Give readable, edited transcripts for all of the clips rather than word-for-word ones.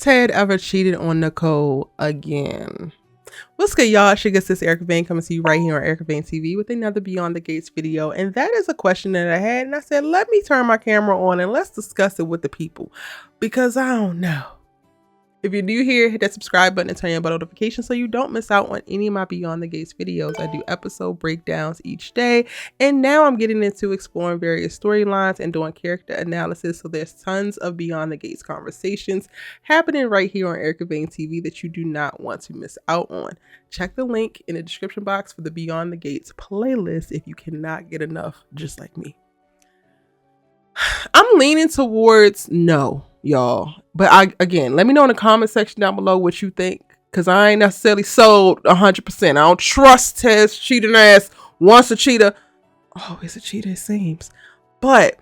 Ted ever cheated on Nicole again? What's good, y'all? It's your good sis Erica Vane coming to you right here on Erica Vane TV with another Beyond the Gates video. And that is a question that I had, and I said, let me turn my camera on and let's discuss it with the people, because I don't know. If you're new here, hit that subscribe button and turn on bell notifications so you don't miss out on any of my Beyond the Gates videos. I do episode breakdowns each day, and now I'm getting into exploring various storylines and doing character analysis. So there's tons of Beyond the Gates conversations happening right here on Erica Vane TV that you do not want to miss out on. Check the link in the description box for the Beyond the Gates playlist if you cannot get enough, just like me. I'm leaning towards no, y'all. But again, let me know in the comment section down below what you think, because I ain't necessarily sold 100%. I don't trust Ted's cheating ass. Once a cheater, always a cheater, it seems. But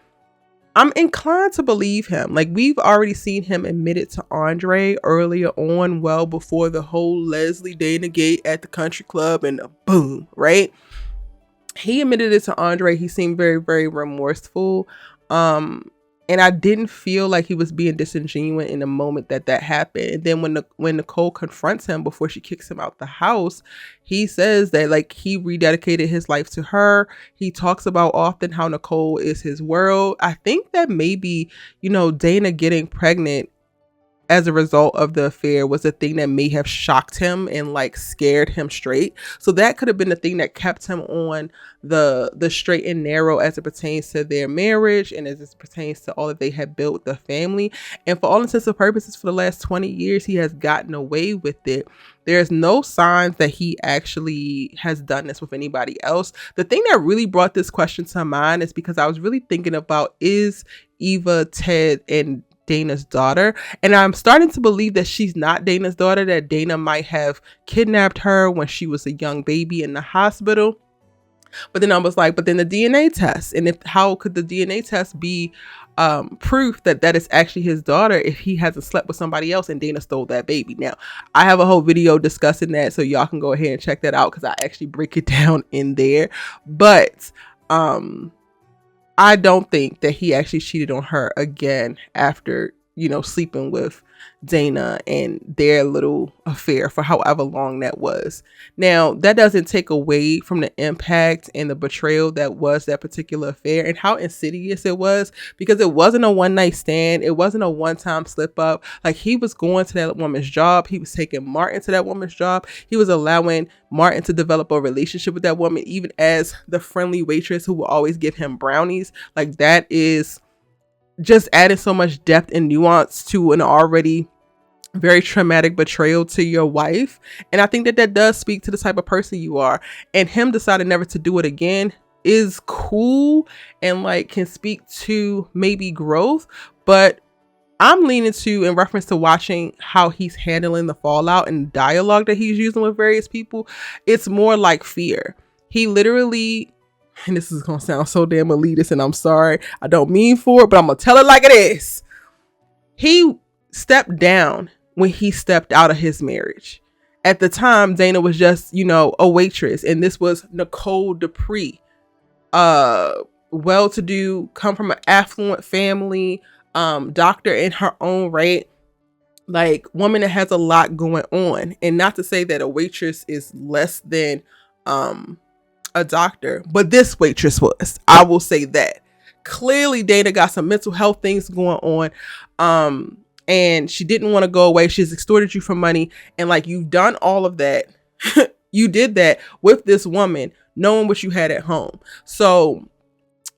I'm inclined to believe him. Like, we've already seen him admit it to Andre earlier on, well before the whole Leslie Dana gate at the country club and boom, right? He admitted it to Andre. He seemed very, very remorseful. And I didn't feel like he was being disingenuous in the moment that happened. And then when Nicole confronts him before she kicks him out the house, he says that like he rededicated his life to her. He talks about often how Nicole is his world. I think that maybe, Dana getting pregnant as a result of the affair was a thing that may have shocked him and like scared him straight. So that could have been the thing that kept him on the straight and narrow as it pertains to their marriage and as it pertains to all that they had built, the family. And for all intents and purposes, for the last 20 years, he has gotten away with it. There's no signs that he actually has done this with anybody else. The thing that really brought this question to mind is because I was really thinking about, is Eva, Ted, and Dana's daughter? And I'm starting to believe that she's not Dana's daughter, that Dana might have kidnapped her when she was a young baby in the hospital. But then I was like, but then the DNA test, and how could the DNA test be proof that is actually his daughter if he hasn't slept with somebody else and Dana stole that baby? Now, I have a whole video discussing that, so y'all can go ahead and check that out because I actually break it down in there. But I don't think that he actually cheated on her again after, sleeping with Dana and their little affair for however long that was. Now, that doesn't take away from the impact and the betrayal that was that particular affair and how insidious it was, because it wasn't a one night stand. It wasn't a one-time slip up. Like, he was going to that woman's job. He was taking Martin to that woman's job. He was allowing Martin to develop a relationship with that woman, even as the friendly waitress who will always give him brownies. Like, that is just adding so much depth and nuance to an already very traumatic betrayal to your wife. And I think that does speak to the type of person you are. And him deciding never to do it again is cool and like can speak to maybe growth. But I'm leaning to, in reference to watching how he's handling the fallout and dialogue that he's using with various people, it's more like fear. He literally, and this is going to sound so damn elitist, and I'm sorry, I don't mean for it, but I'm going to tell it like it is. He stepped down when he stepped out of his marriage. At the time, Dana was just, a waitress, and this was Nicole Dupree, well-to-do, come from an affluent family, doctor in her own right, like woman that has a lot going on. And not to say that a waitress is less than a doctor, but this waitress was. I will say that. Clearly, Dana got some mental health things going on. And she didn't want to go away. She's extorted you for money. And like, you've done all of that. You did that with this woman, knowing what you had at home. So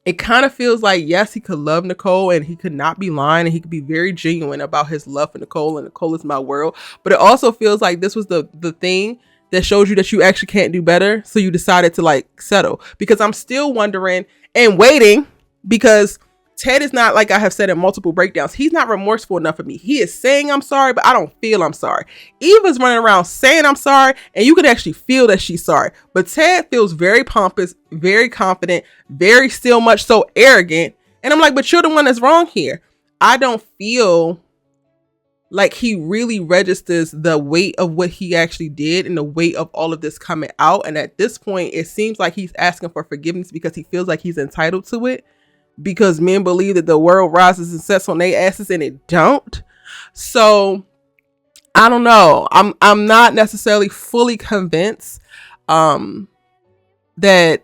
it kind of feels like, yes, he could love Nicole and he could not be lying, and he could be very genuine about his love for Nicole, and Nicole is my world. But it also feels like this was the thing that shows you that you actually can't do better. So you decided to like settle, because I'm still wondering and waiting, because Ted is not, like I have said in multiple breakdowns, he's not remorseful enough for me. He is saying I'm sorry, but I don't feel I'm sorry. Eva's running around saying I'm sorry, and you can actually feel that she's sorry. But Ted feels very pompous, very confident, very still much so arrogant. And I'm like, but you're the one that's wrong here. I don't feel like he really registers the weight of what he actually did and the weight of all of this coming out. And at this point, it seems like he's asking for forgiveness because he feels like he's entitled to it, because men believe that the world rises and sets on their asses, and it don't. So I don't know. I'm not necessarily fully convinced that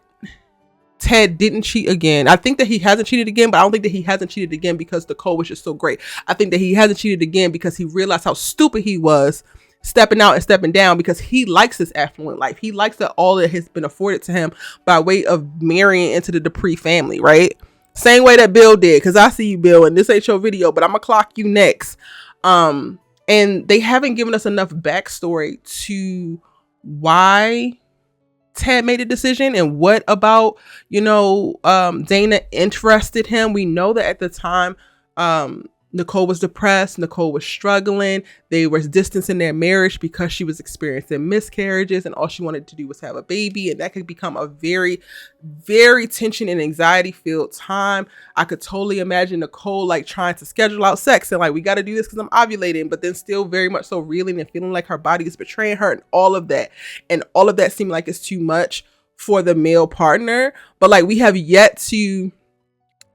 Ted didn't cheat again. I think that he hasn't cheated again, but I don't think that he hasn't cheated again because Nicole was just so great. I think that he hasn't cheated again because he realized how stupid he was stepping out and stepping down, because he likes this affluent life. He likes that all that has been afforded to him by way of marrying into the Dupree family, right? Same way that Bill did, because I see you, Bill, and this ain't your video, but I'm gonna clock you next. And they haven't given us enough backstory to why Ted made a decision and what about, Dana interested him. We know that at the time, Nicole was depressed. Nicole was struggling. They were distancing their marriage because she was experiencing miscarriages, and all she wanted to do was have a baby. And that could become a very, very tension and anxiety filled time. I could totally imagine Nicole like trying to schedule out sex and like, we got to do this because I'm ovulating, but then still very much so reeling and feeling like her body is betraying her and all of that. And all of that seemed like it's too much for the male partner. But like, we have yet to,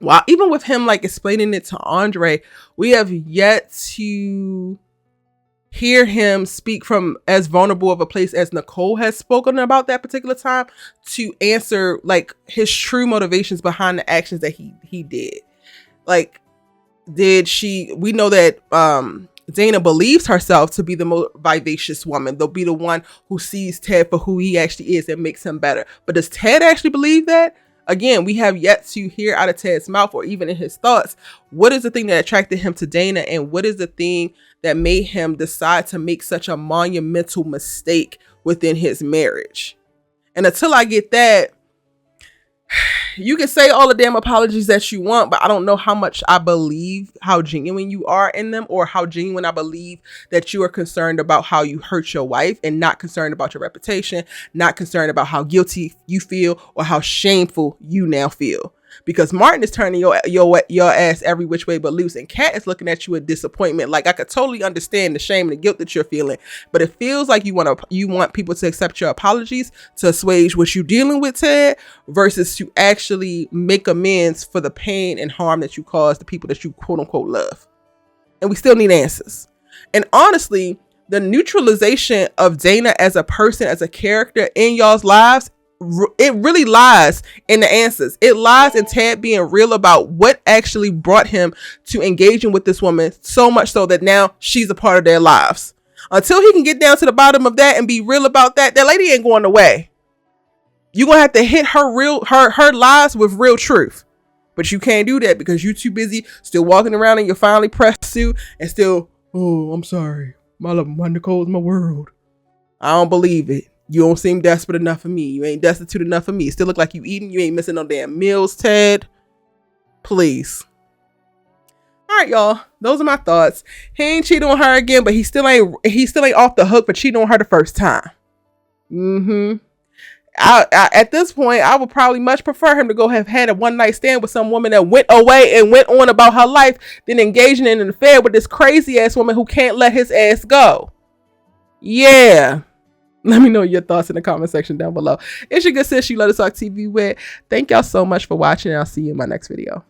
well, even with him like explaining it to Andre, we have yet to hear him speak from as vulnerable of a place as Nicole has spoken about that particular time to answer like his true motivations behind the actions that he did. Like, we know that Dana believes herself to be the most vivacious woman. They'll be the one who sees Ted for who he actually is and makes him better. But does Ted actually believe that? Again, we have yet to hear out of Ted's mouth or even in his thoughts, what is the thing that attracted him to Dana, and what is the thing that made him decide to make such a monumental mistake within his marriage. And until I get that, you can say all the damn apologies that you want, but I don't know how much I believe how genuine you are in them, or how genuine I believe that you are concerned about how you hurt your wife and not concerned about your reputation, not concerned about how guilty you feel or how shameful you now feel. Because Martin is turning your ass every which way but loose, and Kat is looking at you with disappointment. Like, I could totally understand the shame and the guilt that you're feeling, but it feels like you want people to accept your apologies to assuage what you're dealing with, Ted, versus to actually make amends for the pain and harm that you caused the people that you quote unquote love. And we still need answers. And honestly, the neutralization of Dana as a person, as a character in y'all's lives, it really lies in the answers. It lies in Ted being real about what actually brought him to engaging with this woman, so much so that now she's a part of their lives. Until he can get down to the bottom of that and be real about that, that lady ain't going away. You're gonna have to hit her lies with real truth. But you can't do that because you're too busy still walking around in your finely pressed suit and still, oh, I'm sorry, my Nicole's my world. I don't believe it. You don't seem desperate enough for me. You ain't destitute enough for me. Still look like you eating. You ain't missing no damn meals, Ted. Please. All right, y'all. Those are my thoughts. He ain't cheating on her again, but he still ain't off the hook for cheating on her the first time. At this point, I would probably much prefer him to go have had a one night stand with some woman that went away and went on about her life than engaging in an affair with this crazy ass woman who can't let his ass go. Yeah. Let me know your thoughts in the comment section down below. It's your good sis, you Love to Talk TV with. Thank y'all so much for watching, and I'll see you in my next video.